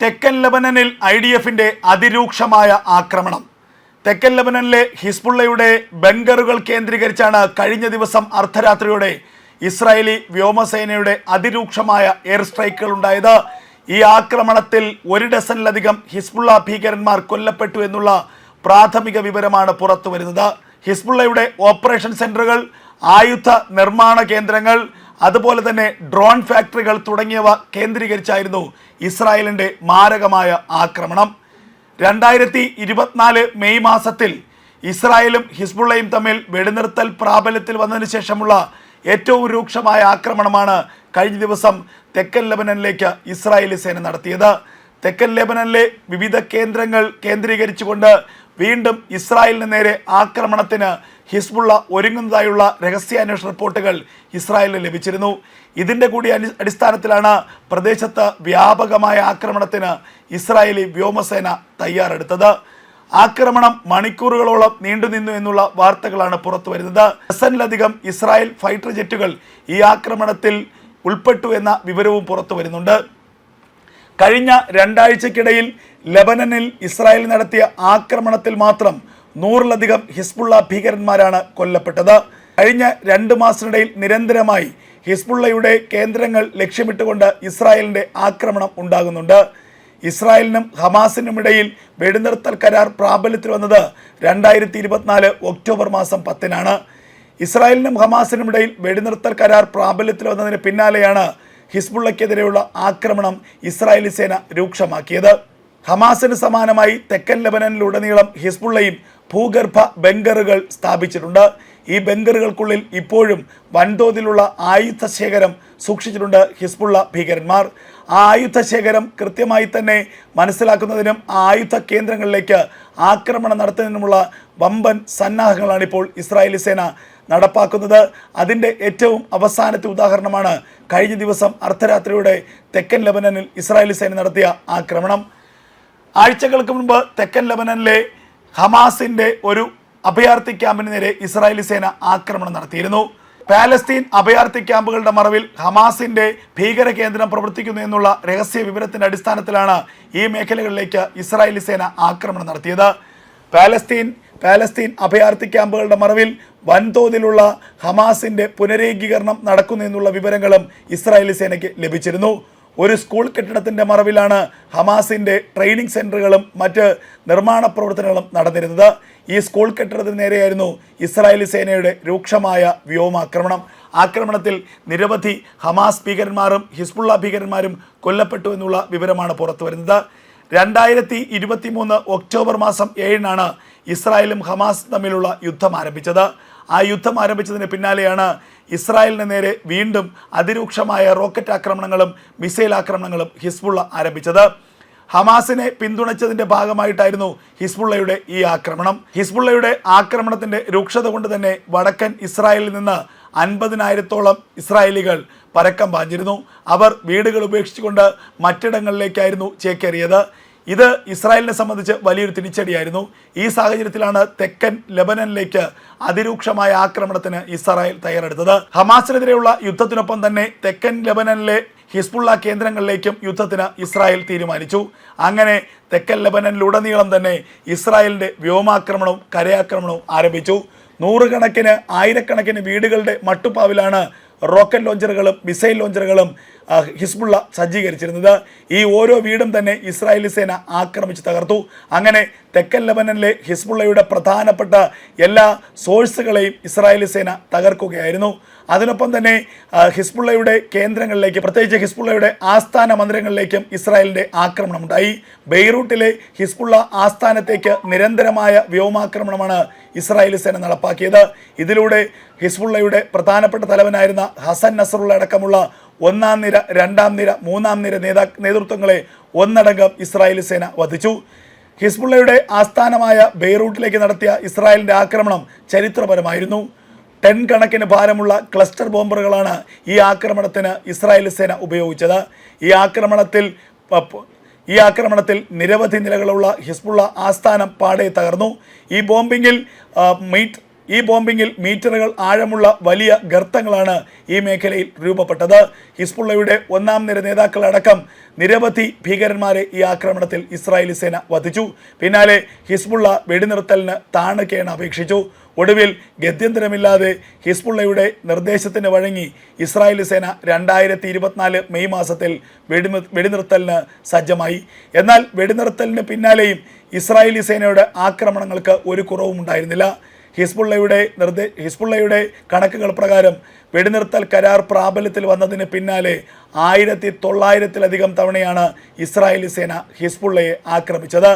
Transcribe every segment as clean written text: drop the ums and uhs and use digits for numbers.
തെക്കൻ ലെബനനിൽ IDFന്റെ അതിരൂക്ഷമായ ആക്രമണം. തെക്കൻ ലെബനനിലെ ഹിസ്ബുള്ളയുടെ ബങ്കറുകൾ കേന്ദ്രീകരിച്ചാണ് കഴിഞ്ഞ ദിവസം അർദ്ധരാത്രിയോടെ ഇസ്രായേലി വ്യോമസേനയുടെ അതിരൂക്ഷമായ എയർ സ്ട്രൈക്കുകൾ ഉണ്ടായത്. ഈ ആക്രമണത്തിൽ 1 ഡസനിലധികം ഹിസ്ബുള്ള ഭീകരന്മാർ കൊല്ലപ്പെട്ടു എന്നുള്ള പ്രാഥമിക വിവരമാണ് പുറത്തു വരുന്നത്. ഹിസ്ബുള്ളയുടെ ഓപ്പറേഷൻ സെന്ററുകൾ, ആയുധ നിർമ്മാണ കേന്ദ്രങ്ങൾ, അതുപോലെ തന്നെ ഡ്രോൺ ഫാക്ടറികൾ തുടങ്ങിയവ കേന്ദ്രീകരിച്ചായിരുന്നു ഇസ്രായേലിൻ്റെ മാരകമായ ആക്രമണം. 2024 മെയ് മാസത്തിൽ ഇസ്രായേലും ഹിസ്ബുള്ളയും തമ്മിൽ വെടിനിർത്തൽ പ്രാബല്യത്തിൽ വന്നതിന് ശേഷമുള്ള ഏറ്റവും രൂക്ഷമായ ആക്രമണമാണ് കഴിഞ്ഞ ദിവസം തെക്കൻ ലെബനനിലേക്ക് ഇസ്രായേലി സേന നടത്തിയത്. തെക്കൻ ലെബനനിലെ വിവിധ കേന്ദ്രങ്ങൾ കേന്ദ്രീകരിച്ചുകൊണ്ട് വീണ്ടും ഇസ്രായേലിന് നേരെ ആക്രമണത്തിന് ഹിസ്ബുള്ള ഒരുങ്ങുന്നതായുള്ള രഹസ്യാന്വേഷണ റിപ്പോർട്ടുകൾ ഇസ്രായേലിന് ലഭിച്ചിരുന്നു. ഇതിൻ്റെ കൂടി അടിസ്ഥാനത്തിലാണ് പ്രദേശത്ത് വ്യാപകമായ ആക്രമണത്തിന് ഇസ്രായേലി വ്യോമസേന തയ്യാറെടുത്തത്. ആക്രമണം മണിക്കൂറുകളോളം നീണ്ടുനിന്നു എന്നുള്ള വാർത്തകളാണ് പുറത്തു വരുന്നത്. ഡസനിലധികം ഇസ്രായേൽ ഫൈറ്റർ ജെറ്റുകൾ ഈ ആക്രമണത്തിൽ ഉൾപ്പെട്ടു എന്ന വിവരവും പുറത്തു വരുന്നുണ്ട്. കഴിഞ്ഞ 2 ആഴ്ചക്കിടയിൽ ലെബനനിൽ ഇസ്രായേൽ നടത്തിയ ആക്രമണത്തിൽ മാത്രം 100-ലധികം ഹിസ്ബുള്ള ഭീകരന്മാരാണ് കൊല്ലപ്പെട്ടത്. കഴിഞ്ഞ 2 മാസത്തിനിടയിൽ നിരന്തരമായി ഹിസ്ബുള്ളയുടെ കേന്ദ്രങ്ങൾ ലക്ഷ്യമിട്ടുകൊണ്ട് ഇസ്രായേലിൻ്റെ ആക്രമണം ഉണ്ടാകുന്നുണ്ട്. ഇസ്രായേലിനും ഹമാസിനും ഇടയിൽ വെടിനിർത്തൽ കരാർ പ്രാബല്യത്തിൽ വന്നത് 2024 ഒക്ടോബർ മാസം 10-നാണ്. ഇസ്രായേലിനും ഹമാസിനും ഇടയിൽ വെടിനിർത്തൽ കരാർ പ്രാബല്യത്തിൽ വന്നതിന് പിന്നാലെയാണ് ഹിസ്ബുള്ളയ്ക്കെതിരെയുള്ള ആക്രമണം ഇസ്രായേലി സേന രൂക്ഷമാക്കിയത്. ഹമാസിന് സമാനമായി തെക്കൻ ലെബനനിലുടനീളം ഹിസ്ബുള്ളയും ഭൂഗർഭ ബങ്കറുകൾ സ്ഥാപിച്ചിട്ടുണ്ട്. ഈ ബങ്കറുകൾക്കുള്ളിൽ ഇപ്പോഴും വൻതോതിലുള്ള ആയുധശേഖരം സൂക്ഷിച്ചിട്ടുണ്ട് ഹിസ്ബുള്ള ഭീകരന്മാർ. ആ ആയുധശേഖരം കൃത്യമായി തന്നെ മനസ്സിലാക്കുന്നതിനും ആ ആയുധ കേന്ദ്രങ്ങളിലേക്ക് ആക്രമണം നടത്തുന്നതിനുമുള്ള വമ്പൻ സന്നാഹങ്ങളാണ് ഇപ്പോൾ ഇസ്രായേലി സേന നടപ്പാക്കുന്നത്. അതിൻ്റെ ഏറ്റവും അവസാനത്തെ ഉദാഹരണമാണ് കഴിഞ്ഞ ദിവസം അർദ്ധരാത്രിയോടെ തെക്കൻ ലെബനനിൽ ഇസ്രായേലി സേന നടത്തിയ ആക്രമണം. ആഴ്ചകൾക്ക് മുൻപ് തെക്കൻ ലെബനനിലെ ഹമാസിൻ്റെ ഒരു അഭയാർത്ഥി ക്യാമ്പിന് നേരെ ഇസ്രായേലി സേന ആക്രമണം നടത്തിയിരുന്നു. പാലസ്തീൻ അഭയാർത്ഥി ക്യാമ്പുകളുടെ മറവിൽ ഹമാസിൻ്റെ ഭീകര കേന്ദ്രം പ്രവർത്തിക്കുന്നു എന്നുള്ള രഹസ്യ വിവരത്തിൻ്റെ അടിസ്ഥാനത്തിലാണ് ഈ മേഖലകളിലേക്ക് ഇസ്രായേലി സേന ആക്രമണം നടത്തിയത്. പാലസ്തീൻ അഭയാർത്ഥി ക്യാമ്പുകളുടെ മറവിൽ വൻതോതിലുള്ള ഹമാസിൻ്റെ പുനരേകീകരണം നടക്കുന്നു എന്നുള്ള വിവരങ്ങളും ഇസ്രായേലി സേനയ്ക്ക് ലഭിച്ചിരുന്നു. ഒരു സ്കൂൾ കെട്ടിടത്തിൻ്റെ മറവിലാണ് ഹമാസിൻ്റെ ട്രെയിനിങ് സെൻറ്ററുകളും മറ്റ് നിർമ്മാണ പ്രവർത്തനങ്ങളും നടന്നിരുന്നത്. ഈ സ്കൂൾ കെട്ടിടത്തിന് നേരെയായിരുന്നു ഇസ്രായേലി സേനയുടെ രൂക്ഷമായ വ്യോമാക്രമണം. ആക്രമണത്തിൽ നിരവധി ഹമാസ് ഭീകരന്മാരും ഹിസ്ബുള്ള ഭീകരന്മാരും കൊല്ലപ്പെട്ടു എന്നുള്ള വിവരമാണ് പുറത്തു വരുന്നത്. 2023 ഒക്ടോബർ മാസം 7-നാണ് ഇസ്രായേലും ഹമാസ് തമ്മിലുള്ള യുദ്ധം ആരംഭിച്ചത്. ആ യുദ്ധം ആരംഭിച്ചതിന് പിന്നാലെയാണ് ഇസ്രായേലിന് നേരെ വീണ്ടും അതിരൂക്ഷമായ റോക്കറ്റ് ആക്രമണങ്ങളും മിസൈൽ ആക്രമണങ്ങളും ഹിസ്ബുള്ള ആരംഭിച്ചത്. ഹമാസിനെ പിന്തുണച്ചതിൻ്റെ ഭാഗമായിട്ടായിരുന്നു ഹിസ്ബുള്ളയുടെ ഈ ആക്രമണം. ഹിസ്ബുള്ളയുടെ ആക്രമണത്തിൻ്റെ രൂക്ഷത കൊണ്ട് തന്നെ വടക്കൻ ഇസ്രായേലിൽ നിന്ന് 50,000-ഓളം ഇസ്രായേലികൾ പരക്കം പാഞ്ഞിരുന്നു. അവർ വീടുകൾ ഉപേക്ഷിച്ചുകൊണ്ട് മറ്റിടങ്ങളിലേക്കായിരുന്നു ചേക്കേറിയത്. ഇത് ഇസ്രായേലിനെ സംബന്ധിച്ച് വലിയൊരു തിരിച്ചടിയായിരുന്നു. ഈ സാഹചര്യത്തിലാണ് തെക്കൻ ലെബനനിലേക്ക് അതിരൂക്ഷമായ ആക്രമണത്തിന് ഇസ്രായേൽ തയ്യാറെടുത്തത്. ഹമാസിനെതിരെയുള്ള യുദ്ധത്തിനൊപ്പം തന്നെ തെക്കൻ ലെബനനിലെ ഹിസ്ബുള്ള കേന്ദ്രങ്ങളിലേക്കും യുദ്ധത്തിന് ഇസ്രായേൽ തീരുമാനിച്ചു. അങ്ങനെ തെക്കൻ ലെബനനിലുടനീളം തന്നെ ഇസ്രായേലിൻ്റെ വ്യോമാക്രമണവും കരയാക്രമണവും ആരംഭിച്ചു. 100 ആയിരക്കണക്കിന് വീടുകളുടെ മട്ടുപ്പാവിലാണ് റോക്കറ്റ് ലോഞ്ചറുകളും മിസൈൽ ലോഞ്ചറുകളും ഹിസ്ബുള്ള സജ്ജീകരിച്ചിരുന്നത്. ഈ ഓരോ വീടും തന്നെ ഇസ്രായേലി സേന ആക്രമിച്ച് തകർത്തു. അങ്ങനെ തെക്കൻ ലെബനനിലെ ഹിസ്ബുള്ളയുടെ പ്രധാനപ്പെട്ട എല്ലാ സോഴ്സുകളെയും ഇസ്രായേലി സേന തകർക്കുകയായിരുന്നു. അതിനൊപ്പം തന്നെ ഹിസ്ബുള്ളയുടെ കേന്ദ്രങ്ങളിലേക്ക്, പ്രത്യേകിച്ച് ഹിസ്ബുള്ളയുടെ ആസ്ഥാന മന്ദിരങ്ങളിലേക്കും ഇസ്രായേലിൻ്റെ ആക്രമണമുണ്ടായി. ബെയ്റൂട്ടിലെ ഹിസ്ബുള്ള ആസ്ഥാനത്തേക്ക് നിരന്തരമായ വ്യോമാക്രമണമാണ് ഇസ്രായേലി സേന നടപ്പാക്കിയത്. ഇതിലൂടെ ഹിസ്ബുള്ളയുടെ പ്രധാനപ്പെട്ട തലവനായിരുന്ന ഹസൻ നസറുള്ള അടക്കമുള്ള 1-ാം നിര, 2-ാം നിര, 3-ാം നിര നേതൃത്വങ്ങളെ ഒന്നടങ്കം ഇസ്രായേലി സേന വധിച്ചു. ഹിസ്ബുള്ളയുടെ ആസ്ഥാനമായ ബെയ്റൂട്ടിലേക്ക് നടത്തിയ ഇസ്രായേലിൻ്റെ ആക്രമണം ചരിത്രപരമായിരുന്നു. 10 കണക്കിന് ഭാരമുള്ള ക്ലസ്റ്റർ ബോംബറുകളാണ് ഈ ആക്രമണത്തിന് ഇസ്രായേലി സേന ഉപയോഗിച്ചത്. ഈ ആക്രമണത്തിൽ നിരവധി നിലകളുള്ള ഹിസ്ബുള്ള ആസ്ഥാനം പാടെ തകർന്നു. ഈ ബോംബിങ്ങിൽ ഈ ബോംബിങ്ങിൽ മീറ്ററുകൾ ആഴമുള്ള വലിയ ഗർത്തങ്ങളാണ് ഈ മേഖലയിൽ രൂപപ്പെട്ടത്. ഹിസ്ബുള്ളയുടെ ഒന്നാം നിര നേതാക്കളടക്കം നിരവധി ഭീകരന്മാരെ ഈ ആക്രമണത്തിൽ ഇസ്രായേലി സേന വധിച്ചു. പിന്നാലെ ഹിസ്ബുള്ള വെടിനിർത്തലിന് താണുകേണ് അപേക്ഷിച്ചു. ഒടുവിൽ ഗത്യന്തരമില്ലാതെ ഹിസ്ബുള്ളയുടെ നിർദ്ദേശത്തിന് വഴങ്ങി ഇസ്രായേലി സേന 2024 മെയ് മാസത്തിൽ വെടിനിർത്തലിന് സജ്ജമായി. എന്നാൽ വെടിനിർത്തലിന് പിന്നാലെയും ഇസ്രായേലി സേനയുടെ ആക്രമണങ്ങൾക്ക് ഒരു കുറവും ഉണ്ടായിരുന്നില്ല. ഹിസ്ബുള്ളയുടെ കണക്കുകൾ പ്രകാരം വെടിനിർത്തൽ കരാർ പ്രാബല്യത്തിൽ വന്നതിന് പിന്നാലെ 1900-ലധികം തവണയാണ് ഇസ്രായേലി സേന ഹിസ്ബുള്ളയെ ആക്രമിച്ചത്.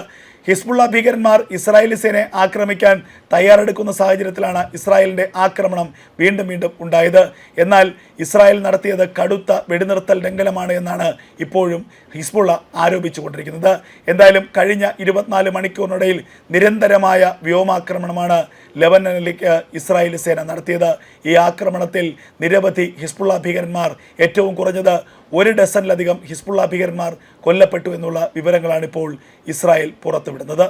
ഹിസ്ബുള്ള ഭീകരന്മാർ ഇസ്രായേലി സേനയെ ആക്രമിക്കാൻ തയ്യാറെടുക്കുന്ന സാഹചര്യത്തിലാണ് ഇസ്രായേലിൻ്റെ ആക്രമണം വീണ്ടും ഉണ്ടായത്. എന്നാൽ ഇസ്രായേൽ നടത്തിയത് കടുത്ത വെടിനിർത്തൽ ലംഘനമാണ് എന്നാണ് ഇപ്പോഴും ഹിസ്ബുള്ള ആരോപിച്ചുകൊണ്ടിരിക്കുന്നത്. എന്തായാലും കഴിഞ്ഞ 24 മണിക്കൂറിനിടയിൽ നിരന്തരമായ വ്യോമാക്രമണമാണ് ലെബനനിലേക്ക് ഇസ്രായേലി സേന നടത്തിയത്. ഈ ആക്രമണത്തിൽ നിരവധി ഹിസ്ബുള്ള ഭീകരന്മാർ, ഏറ്റവും കുറഞ്ഞത് 1 ഡസനിലധികം ഹിസ്ബുള്ള ഭീകരന്മാർ കൊല്ലപ്പെട്ടു എന്നുള്ള വിവരങ്ങളാണ് ഇപ്പോൾ ഇസ്രായേൽ പുറത്തുവിടുന്നത്.